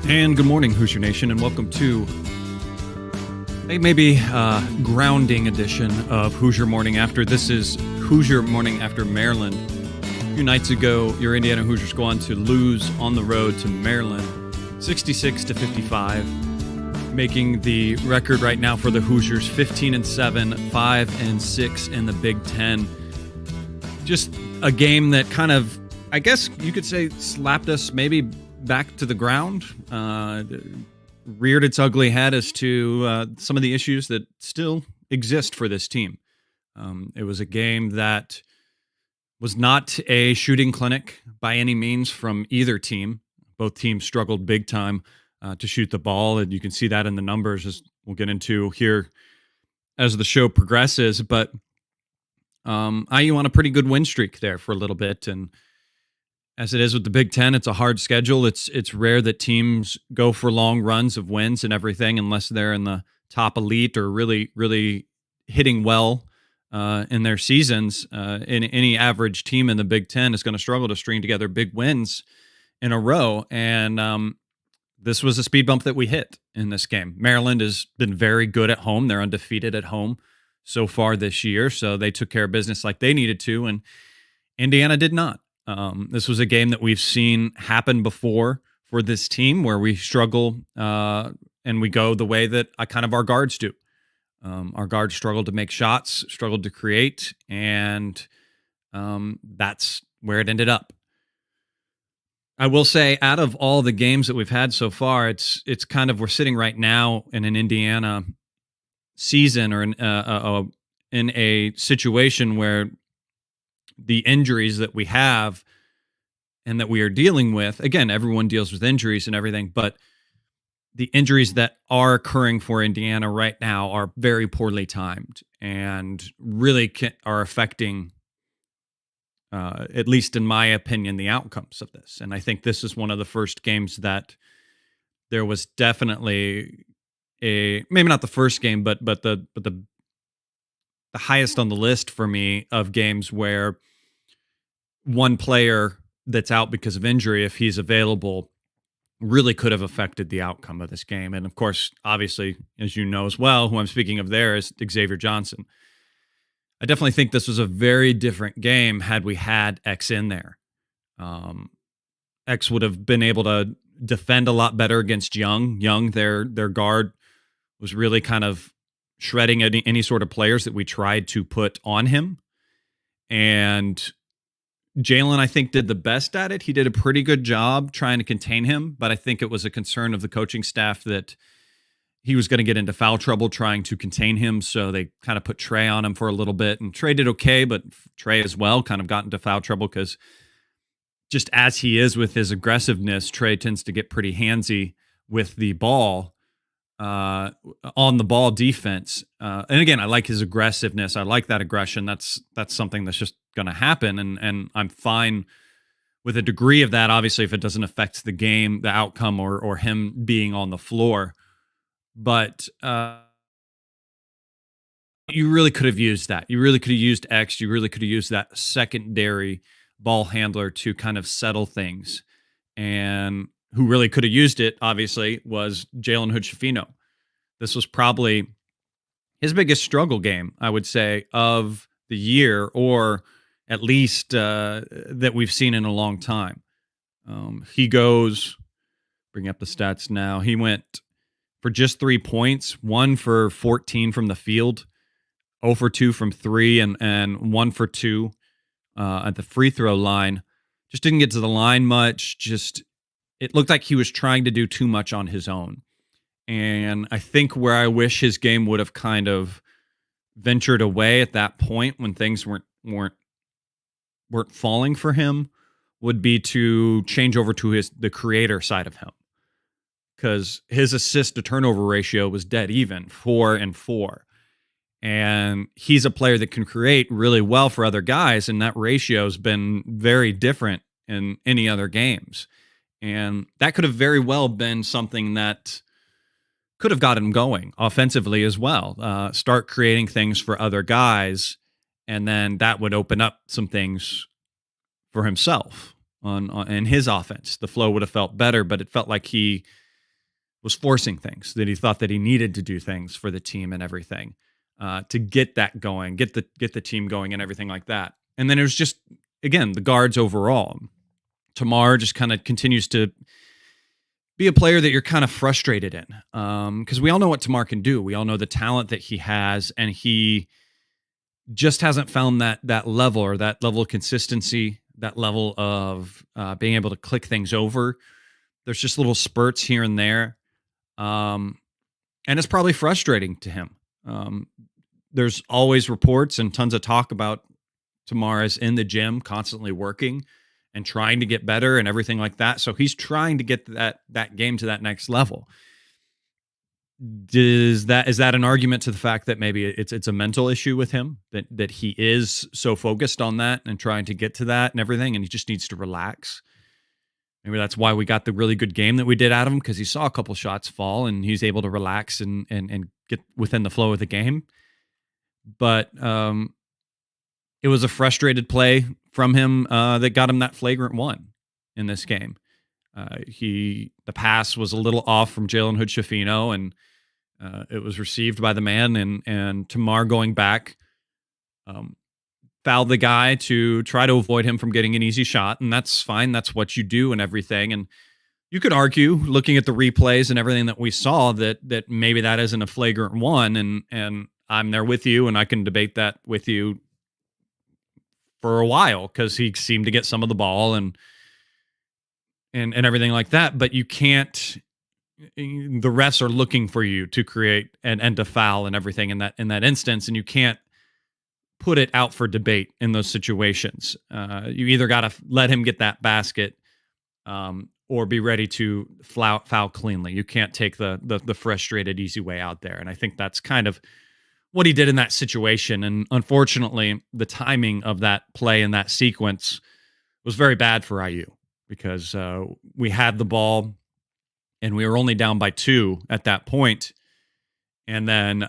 And good morning, Hoosier Nation, and welcome to a maybe grounding edition of Hoosier Morning After. This is Hoosier Morning After Maryland. A few nights ago, your Indiana Hoosiers go on to lose on the road to Maryland, 66-55, making the record right now for the Hoosiers 15-7, 5-6 in the Big Ten. Just a game that kind of, I guess you could say, slapped us maybe back to the ground, reared its ugly head as to some of the issues that still exist for this team. It was a game that was not a shooting clinic by any means from either team. Both teams struggled big time to shoot the ball, and you can see that in the numbers, as we'll get into here as the show progresses. But IU on a pretty good win streak there for a little bit, and as it is with the Big Ten, it's a hard schedule. It's rare that teams go for long runs of wins and everything unless they're in the top elite or really hitting well in their seasons. Any average team in the Big Ten is going to struggle to string together big wins in a row. And this was a speed bump that we hit in this game. Maryland has been very good at home. They're undefeated at home so far this year, so they took care of business like they needed to, and Indiana did not. This was a game that we've seen happen before for this team, where we struggle and we go the way that our guards do. Our guards struggled to make shots, struggled to create, and that's where it ended up. I will say, out of all the games that we've had so far, it's kind of, we're sitting right now in an Indiana season, or in a situation where the injuries that we have and that we are dealing with, again, everyone deals with injuries and everything, but the injuries that are occurring for Indiana right now are very poorly timed and really are affecting, at least in my opinion, the outcomes of this. And I think this is one of the first games that there was definitely maybe not the first game, but the highest on the list for me of games where one player that's out because of injury, if he's available, really could have affected the outcome of this game. And of course, obviously, as you know as well, who I'm speaking of there is Xavier Johnson. I definitely think this was a very different game had we had X in there. X would have been able to defend a lot better against Young. Young, their guard, was really kind of shredding any sort of players that we tried to put on him. And Jalen, I think, did the best at it. He did a pretty good job trying to contain him, but I think it was a concern of the coaching staff that he was going to get into foul trouble trying to contain him, so they kind of put Trey on him for a little bit, and Trey did okay, but Trey as well kind of got into foul trouble because just as he is with his aggressiveness, Trey tends to get pretty handsy with the ball, on the ball defense. And again, I like his aggressiveness. I like that aggression. That's something that's just going to happen. And I'm fine with a degree of that, obviously, if it doesn't affect the game, the outcome, or him being on the floor. But you really could have used that. You really could have used X. You really could have used that secondary ball handler to kind of settle things. And who really could have used it, obviously, was Jalen Hood-Schifino. This was probably his biggest struggle game, I would say, of the year, or at least that we've seen in a long time. He goes, bring up the stats now, he went for just 3 points, 1 for 14 from the field, 0 for 2 from 3, and 1 for 2 at the free throw line. Just didn't get to the line much, it looked like he was trying to do too much on his own. And I think where I wish his game would have kind of ventured away at that point, when things weren't falling for him, would be to change over to the creator side of him. Because his assist to turnover ratio was dead even, 4-4. And he's a player that can create really well for other guys, and that ratio has been very different in any other games. And that could have very well been something that could have got him going offensively as well. Start creating things for other guys, and then that would open up some things for himself in his offense. The flow would have felt better, but it felt like he was forcing things, that he thought that he needed to do things for the team and everything to get that going, get the team going and everything like that. And then it was just, again, the guards overall. Tamar just kind of continues to be a player that you're kind of frustrated in, because we all know what Tamar can do. We all know the talent that he has, and he just hasn't found that level, or that level of consistency, that level of being able to click things over. There's just little spurts here and there, and it's probably frustrating to him. There's always reports and tons of talk about Tamar is in the gym, constantly working and trying to get better and everything like that. So he's trying to get that game to that next level. Is that an argument to the fact that maybe it's a mental issue with him, that he is so focused on that and trying to get to that and everything, and he just needs to relax? Maybe that's why we got the really good game that we did out of him, because he saw a couple shots fall and he's able to relax and get within the flow of the game. But it was a frustrated play from him that got him that flagrant one in this game. The pass was a little off from Jalen Hood-Schifino, and it was received by the man, and Tamar going back fouled the guy to try to avoid him from getting an easy shot, and that's fine. That's what you do and everything. And you could argue, looking at the replays and everything that we saw, that maybe that isn't a flagrant one, and I'm there with you, and I can debate that with you for a while, because he seemed to get some of the ball and everything like that. But you can't. The refs are looking for you to create and to foul and everything in that instance, and you can't put it out for debate in those situations. You either got to let him get that basket, or be ready to foul cleanly. You can't take the frustrated easy way out there. And I think that's kind of what he did in that situation. And unfortunately, the timing of that play and that sequence was very bad for IU, because we had the ball and we were only down by 2 at that point. And then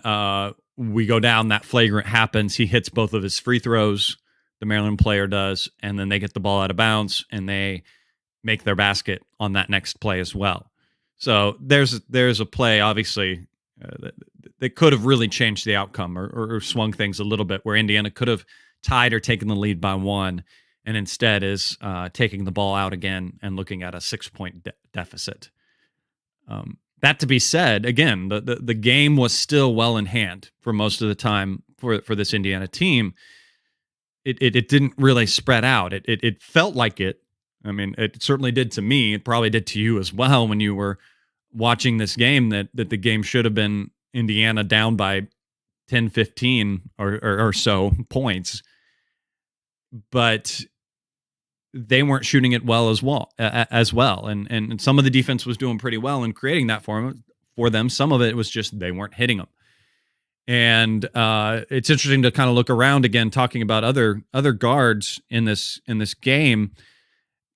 we go down, that flagrant happens. He hits both of his free throws, the Maryland player does, and then they get the ball out of bounds and they make their basket on that next play as well. So there's a play, obviously, that could have really changed the outcome, or swung things a little bit, where Indiana could have tied or taken the lead by 1, and instead is taking the ball out again and looking at a 6-point deficit. That to be said, again, the game was still well in hand for most of the time for this Indiana team. It didn't really spread out. It felt like it. I mean, it certainly did to me. It probably did to you as well when you were watching this game, that the game should have been Indiana down by 10, 15 or so points. But they weren't shooting it well as well. And some of the defense was doing pretty well in creating that for them. Some of it was just they weren't hitting them. And it's interesting to kind of look around again, talking about other guards in this game.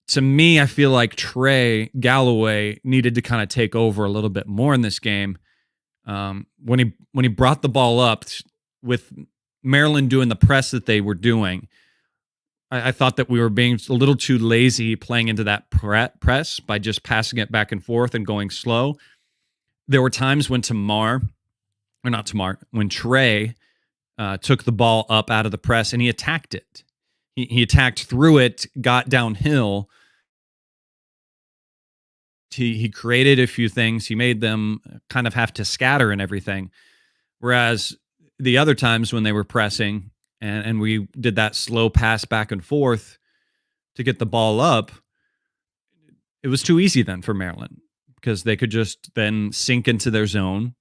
To me, I feel like Trey Galloway needed to kind of take over a little bit more in this game. When he brought the ball up, with Maryland doing the press that they were doing, I thought that we were being a little too lazy playing into that press by just passing it back and forth and going slow. There were times when when Trey took the ball up out of the press and he attacked it. He attacked through it, got downhill. He created a few things. He made them kind of have to scatter and everything. Whereas the other times when they were pressing and we did that slow pass back and forth to get the ball up, it was too easy then for Maryland, because they could just then sink into their zone.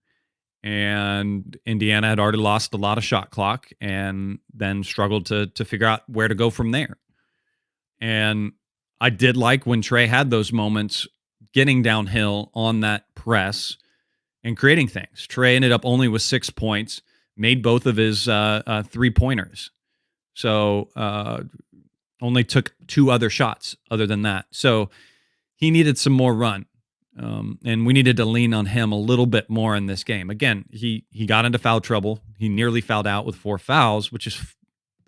And Indiana had already lost a lot of shot clock and then struggled to figure out where to go from there. And I did like when Trey had those moments getting downhill on that press and creating things. Trey ended up only with 6 points, made both of his 3-pointers. So only took 2 other shots other than that. So he needed some more run. And we needed to lean on him a little bit more in this game. Again, he got into foul trouble. He nearly fouled out with 4 fouls, which is,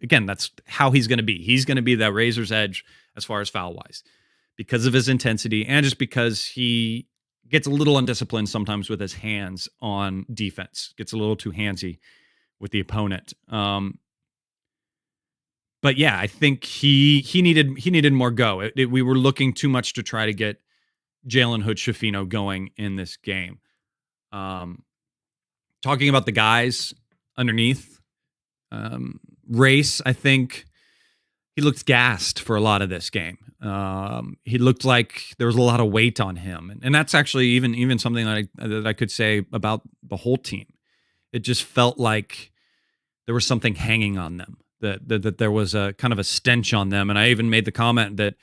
again, that's how he's going to be. He's going to be that razor's edge as far as foul-wise, because of his intensity and just because he gets a little undisciplined sometimes with his hands on defense, gets a little too handsy with the opponent. But yeah, I think he needed more go. We were looking too much to try to get Jalen Hood-Schifino going in this game. Talking about the guys underneath, Race, I think he looked gassed for a lot of this game. He looked like there was a lot of weight on him, and that's actually even something that I could say about the whole team. It just felt like there was something hanging on them. That there was a kind of a stench on them, and I even made the comment that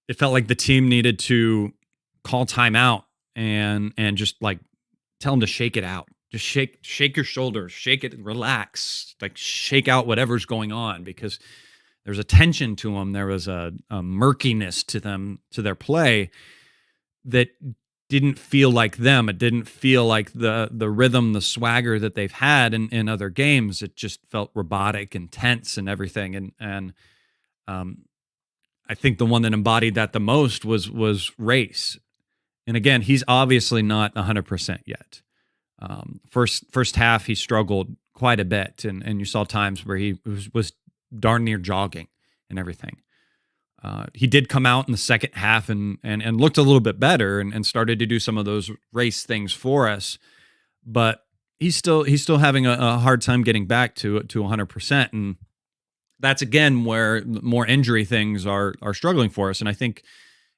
it felt like the team needed to call timeout and just like tell them to shake it out. Just shake your shoulders, shake it, relax, like shake out whatever's going on, because there's a tension to them. There was a murkiness to them, to their play, that didn't feel like them. It didn't feel like the rhythm, the swagger that they've had in other games. It just felt robotic and tense and everything. And I think the one that embodied that the most was Race. And again, he's obviously not 100% yet. First half, he struggled quite a bit, and you saw times where he was darn near jogging and everything. He did come out in the second half and looked a little bit better and started to do some of those race things for us, but he's still having a hard time getting back to 100%, and that's again where more injury things are struggling for us. And I think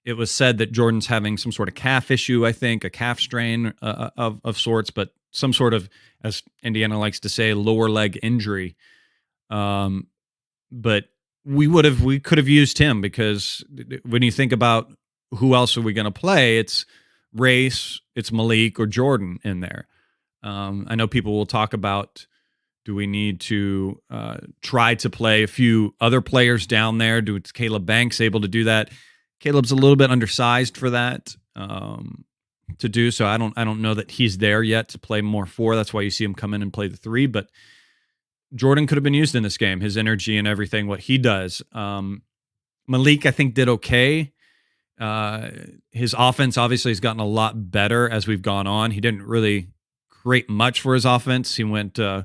it was said that Jordan's having some sort of calf issue, I think, a calf strain of sorts, but some sort of, as Indiana likes to say, lower leg injury. But we could have used him, because when you think about who else are we going to play, it's Race, it's Malik or Jordan in there. I know people will talk about, do we need to try to play a few other players down there? Is Caleb Banks able to do that? Caleb's a little bit undersized for that to do so. I don't know that he's there yet to play more 4. That's why you see him come in and play the 3. But Jordan could have been used in this game. His energy and everything, what he does. Malik, I think, did okay. His offense obviously has gotten a lot better as we've gone on. He didn't really create much for his offense. He went 2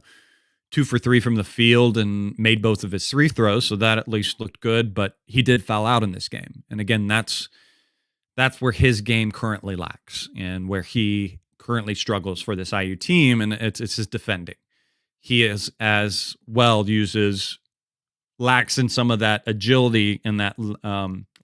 for 3 from the field and made both of his 3 throws, so that at least looked good. But he did foul out in this game, and again, that's where his game currently lacks and where he currently struggles for this IU team, and it's his defending. He is as well lacks in some of that agility and that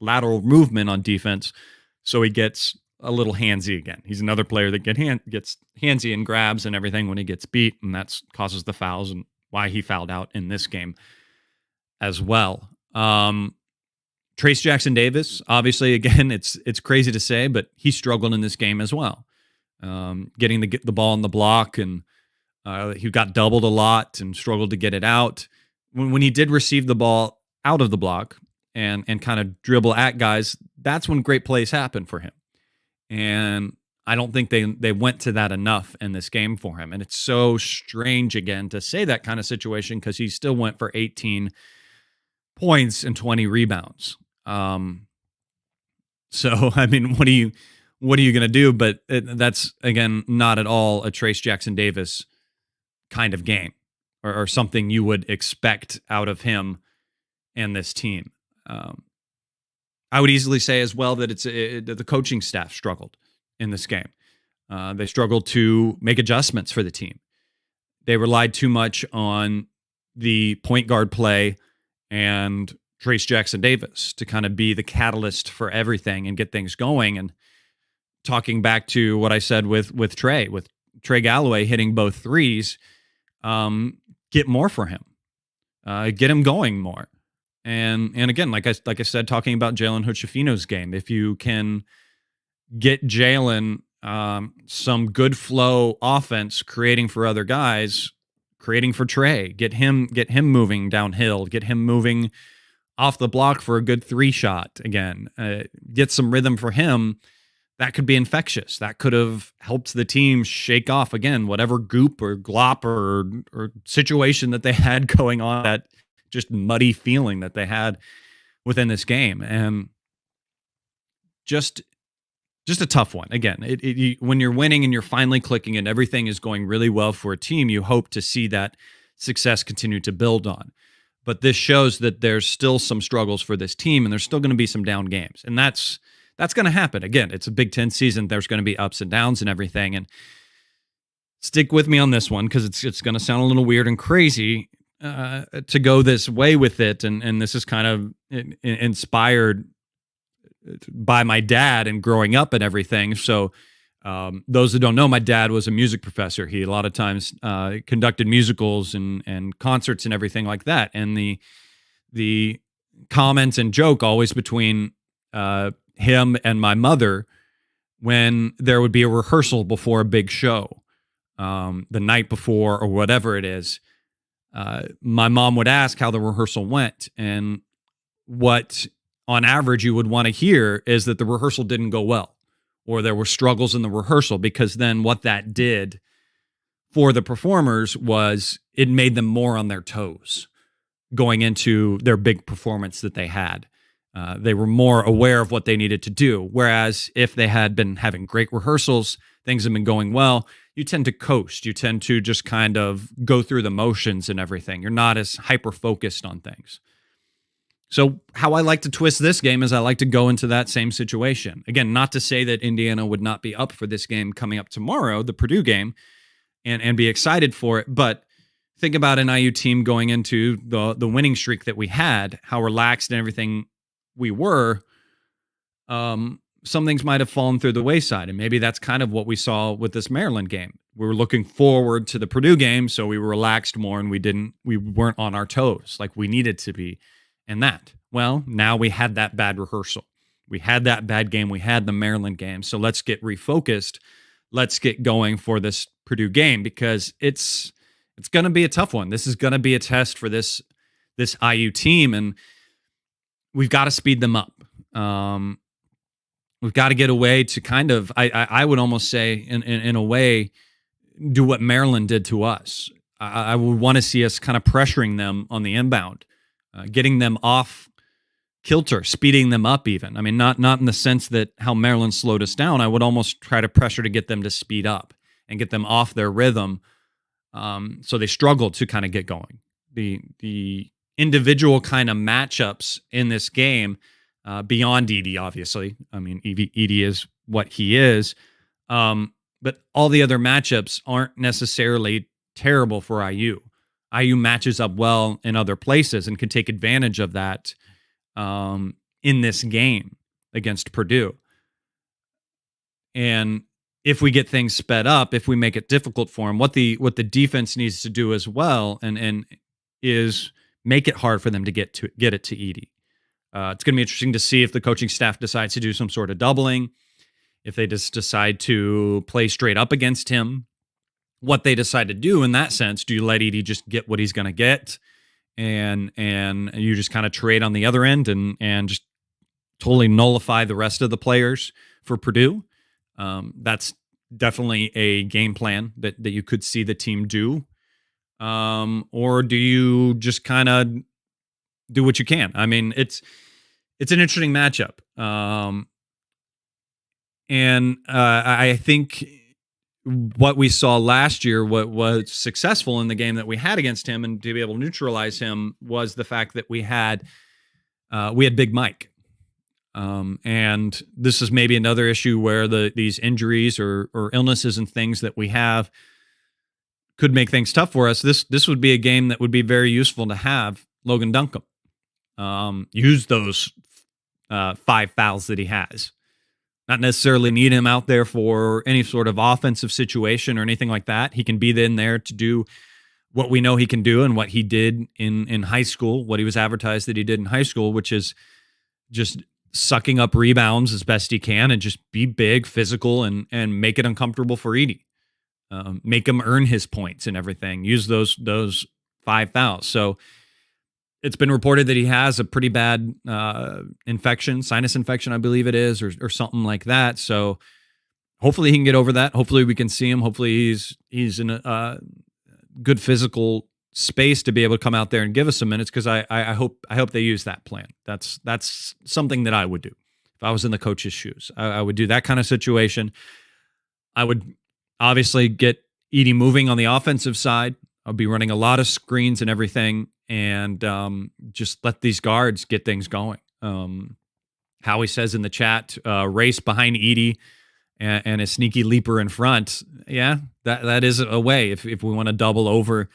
lateral movement on defense, so he gets a little handsy again. He's another player that gets handsy and grabs and everything when he gets beat, and that causes the fouls and why he fouled out in this game as well. Trace Jackson Davis, obviously, again, it's crazy to say, but he struggled in this game as well, getting the ball in the block, and he got doubled a lot and struggled to get it out. When he did receive the ball out of the block and kind of dribble at guys, that's when great plays happen for him. And I don't think they went to that enough in this game for him. And it's so strange, again, to say that kind of situation, because he still went for 18 points and 20 rebounds. So, I mean, what are you going to do? But that's, again, not at all a Trace Jackson Davis kind of game or something you would expect out of him and this team. I would easily say as well that the coaching staff struggled in this game. They struggled to make adjustments for the team. They relied too much on the point guard play and Trace Jackson Davis to kind of be the catalyst for everything and get things going. And talking back to what I said with Trey Galloway hitting both threes, get more for him, get him going more. And again, like I said, talking about Jalen Hood-Schifino's game, if you can get Jalen some good flow offense, creating for other guys, creating for Trey, get him moving downhill, get him moving off the block for a good 3 shot again, get some rhythm for him. That could be infectious. That could have helped the team shake off, again, whatever goop or glop or situation that they had going on, that just muddy feeling that they had within this game. And just just a tough one. Again, when you're winning and you're finally clicking and everything is going really well for a team, you hope to see that success continue to build on. But this shows that there's still some struggles for this team, and there's still going to be some down games, and that's going to happen. Again, it's a Big Ten season. There's going to be ups and downs and everything. And stick with me on this one because it's going to sound a little weird and crazy to go this way with it, and this is kind of inspired by my dad and growing up and everything. So those who don't know, my dad was a music professor. He a lot of times conducted musicals and concerts and everything like that. And the comments and joke always between him and my mother when there would be a rehearsal before a big show, the night before or whatever it is, my mom would ask how the rehearsal went, and what on average you would want to hear is that the rehearsal didn't go well, or there were struggles in the rehearsal, because then what that did for the performers was it made them more on their toes going into their big performance that they had. They were more aware of what they needed to do. Whereas if they had been having great rehearsals, things have been going well, you tend to coast. You tend to just kind of go through the motions and everything. You're not as hyper-focused on things. So how I like to twist this game is I like to go into that same situation. Again, not to say that Indiana would not be up for this game coming up tomorrow, the Purdue game, and be excited for it. But think about an IU team going into the winning streak that we had, how relaxed and everything we were. Some things might have fallen through the wayside, and maybe that's kind of what we saw with this Maryland game. We were looking forward to the Purdue game, so we were relaxed more, and we weren't on our toes like we needed to be. And that, well, now we had that bad rehearsal. We had that bad game. We had the Maryland game. So let's get refocused. Let's get going for this Purdue game, because it's going to be a tough one. This is going to be a test for this IU team, and we've got to speed them up. We've got to get a way to kind of, I would almost say, in a way, do what Maryland did to us. I would want to see us kind of pressuring them on the inbound. Getting them off kilter, speeding them up even. I mean, not in the sense that how Maryland slowed us down. I would almost try to pressure to get them to speed up and get them off their rhythm, so they struggled to kind of get going. The individual kind of matchups in this game, beyond Edey, obviously. I mean, Edey is what he is, but all the other matchups aren't necessarily terrible for IU. IU matches up well in other places and can take advantage of that in this game against Purdue. And if we get things sped up, if we make it difficult for them, what the defense needs to do as well, and is make it hard for them to get it to Edey. It's going to be interesting to see if the coaching staff decides to do some sort of doubling, if they just decide to play straight up against him. What they decide to do in that sense. Do you let Edey just get what he's going to get, and you just kind of trade on the other end and just totally nullify the rest of the players for Purdue? That's definitely a game plan that you could see the team do. Or do you just kind of do what you can? I mean, it's an interesting matchup. And I think what we saw last year, what was successful in the game that we had against him, and to be able to neutralize him, was the fact that we had Big Mike. And this is maybe another issue where these injuries or illnesses and things that we have could make things tough for us. This would be a game that would be very useful to have Logan Duncombe use those 5 fouls that he has. Not necessarily need him out there for any sort of offensive situation or anything like that. He can be in there to do what we know he can do and what he did in high school, what he was advertised that he did in high school, which is just sucking up rebounds as best he can and just be big, physical, and make it uncomfortable for Edey. Make him earn his points and everything. Use those 5 fouls. So it's been reported that he has a pretty bad sinus infection, I believe it is, or something like that. So hopefully he can get over that. Hopefully we can see him. Hopefully he's in a good physical space to be able to come out there and give us some minutes, because I hope they use that plan. That's something that I would do If I was in the coach's shoes, I would do that kind of situation. I would obviously get Edey moving on the offensive side. I'll be running a lot of screens and everything, and just let these guards get things going. Howie says in the chat, race behind Edey and a sneaky leaper in front. Yeah, that is a way. If we want to double over,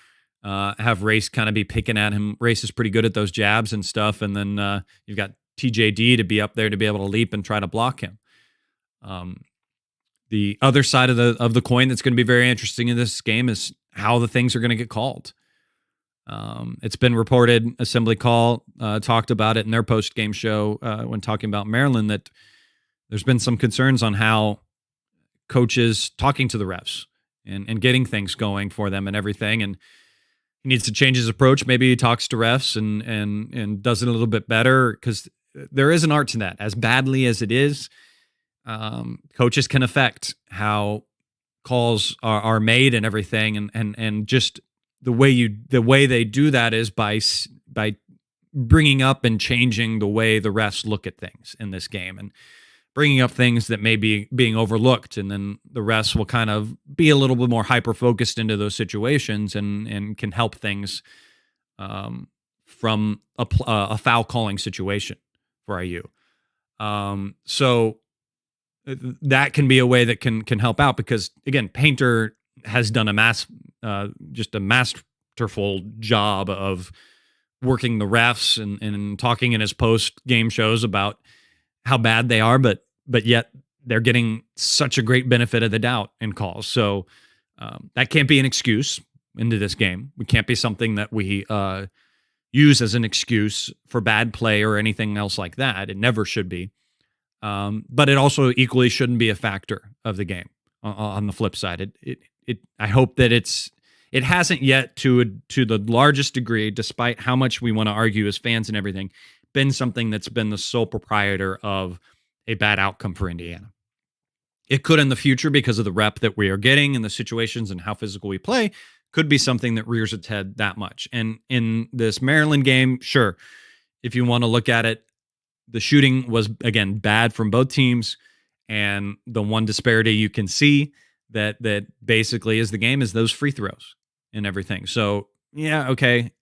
have Race kind of be picking at him. Race is pretty good at those jabs and stuff, and then you've got TJD to be up there to be able to leap and try to block him. The other side of the coin that's going to be very interesting in this game is how the things are going to get called. It's been reported, Assembly Call talked about it in their post-game show when talking about Maryland, that there's been some concerns on how coaches talking to the refs and getting things going for them and everything. And he needs to change his approach. Maybe he talks to refs and does it a little bit better, because there is an art to that. As badly as it is, coaches can affect how calls are made and everything. And just the way they do that is by bringing up and changing the way the refs look at things in this game, and bringing up things that may be being overlooked, and then the refs will kind of be a little bit more hyper-focused into those situations and can help things from a foul calling situation for IU. So that can be a way that can help out, because, again, Painter has done just a masterful job of working the refs and talking in his post-game shows about how bad they are, but yet they're getting such a great benefit of the doubt in calls. So that can't be an excuse into this game. We can't be something that we use as an excuse for bad play or anything else like that. It never should be. But it also equally shouldn't be a factor of the game. On the flip side, I hope that it hasn't yet to the largest degree, despite how much we want to argue as fans and everything, been something that's been the sole proprietor of a bad outcome for Indiana. It could in the future, because of the rep that we are getting and the situations and how physical we play, could be something that rears its head that much. And in this Maryland game, sure, if you want to look at it, the shooting was, again, bad from both teams. And the one disparity you can see that basically is the game is those free throws and everything. So, yeah, okay.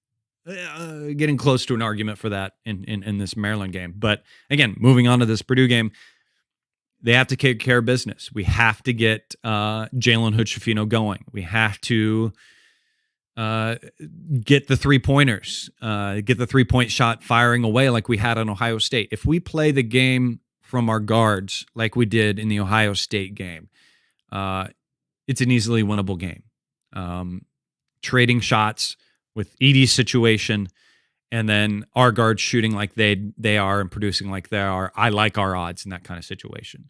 Getting close to an argument for that in this Maryland game. But again, moving on to this Purdue game, they have to take care of business. We have to get Jalen Hood-Schifino going. We have to get the three-pointers, get the three-point shot firing away like we had on Ohio State. If we play the game from our guards like we did in the Ohio State game, it's an easily winnable game. Trading shots with Edey's situation, and then our guards shooting like they are and producing like they are, I like our odds in that kind of situation.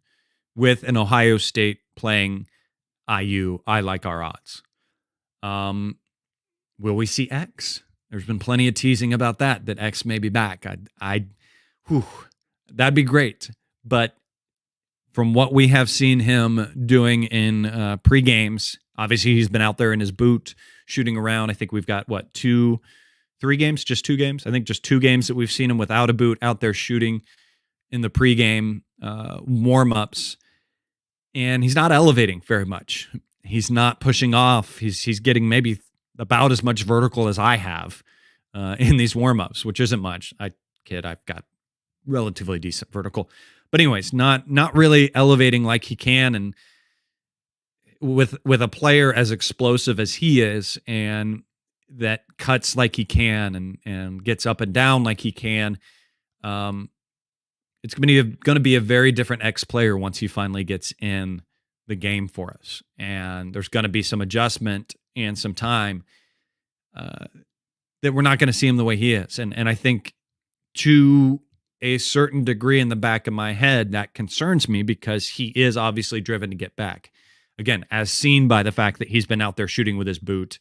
With an Ohio State playing IU, I like our odds. Will we see X? There's been plenty of teasing about that X may be back. That'd be great. But from what we have seen him doing in pre-games, obviously he's been out there in his boot shooting around. I think we've got, 3 games? Just 2 games? I think just 2 games that we've seen him without a boot out there shooting in the pregame warm-ups. And he's not elevating very much. He's not pushing off. He's getting maybe about as much vertical as I have in these warm-ups, which isn't much. I've got relatively decent vertical. But anyways, not really elevating like he can. And with a player as explosive as he is, and that cuts like he can and gets up and down like he can, it's going to be a very different X player once he finally gets in the game for us. And there's going to be some adjustment and some time that we're not going to see him the way he is. And I think to a certain degree in the back of my head, that concerns me, because he is obviously driven to get back. Again, as seen by the fact that he's been out there shooting with his boot,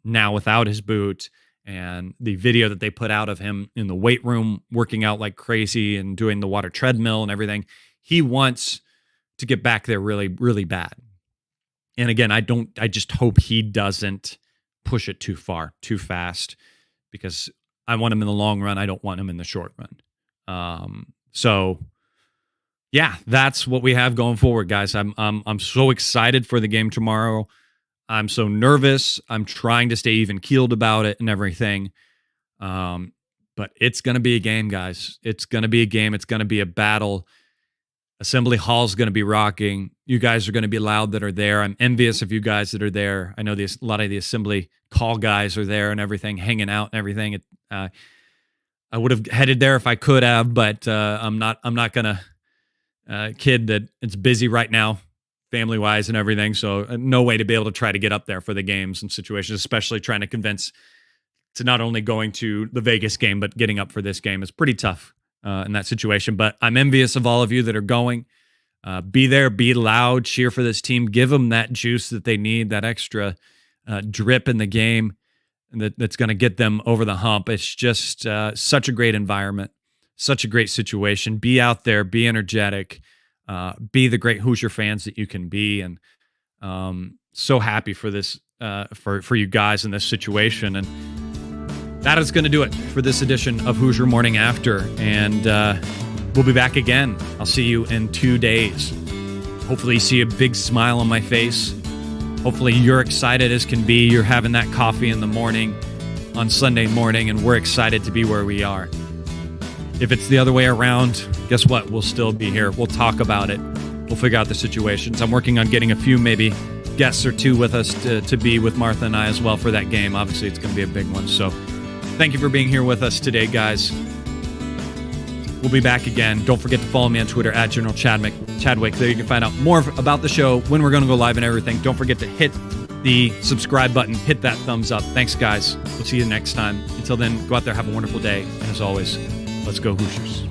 now without his boot, and the video that they put out of him in the weight room working out like crazy and doing the water treadmill and everything. He wants to get back there really, really bad. And again, I just hope he doesn't push it too far, too fast, because I want him in the long run. I don't want him in the short run. So Yeah, that's what we have going forward, guys. I'm so excited for the game tomorrow. I'm so nervous. I'm trying to stay even keeled about it and everything. Um, but it's going to be a game, guys. It's going to be a game. It's going to be a battle. Assembly Hall's going to be rocking. You guys are going to be loud that are there. I'm envious of you guys that are there. I know a lot of the Assembly Call guys are there and everything, hanging out and everything. I would have headed there if I could have, but I'm not. I'm not going to kid that it's busy right now, family wise and everything. So no way to be able to try to get up there for the games and situations, especially trying to convince to not only going to the Vegas game, but getting up for this game is pretty tough in that situation. But I'm envious of all of you that are going. Be there, be loud, cheer for this team, give them that juice that they need, that extra drip in the game that's going to get them over the hump. It's just such a great environment. Such a great situation. Be out there, be energetic, be the great Hoosier fans that you can be, and so happy for this, for you guys in this situation. And that is going to do it for this edition of Hoosier Morning After. And we'll be back again. I'll see you in 2 days. Hopefully, you see a big smile on my face. Hopefully, you're excited as can be. You're having that coffee in the morning on Sunday morning, and we're excited to be where we are. If it's the other way around, guess what? We'll still be here. We'll talk about it. We'll figure out the situations. I'm working on getting a few maybe guests or two with us to be with Martha and I as well for that game. Obviously, it's going to be a big one. So thank you for being here with us today, guys. We'll be back again. Don't forget to follow me on Twitter at General Chadwick. There you can find out more about the show, when we're going to go live and everything. Don't forget to hit the subscribe button. Hit that thumbs up. Thanks, guys. We'll see you next time. Until then, go out there, have a wonderful day. And as always, let's go Hoosiers.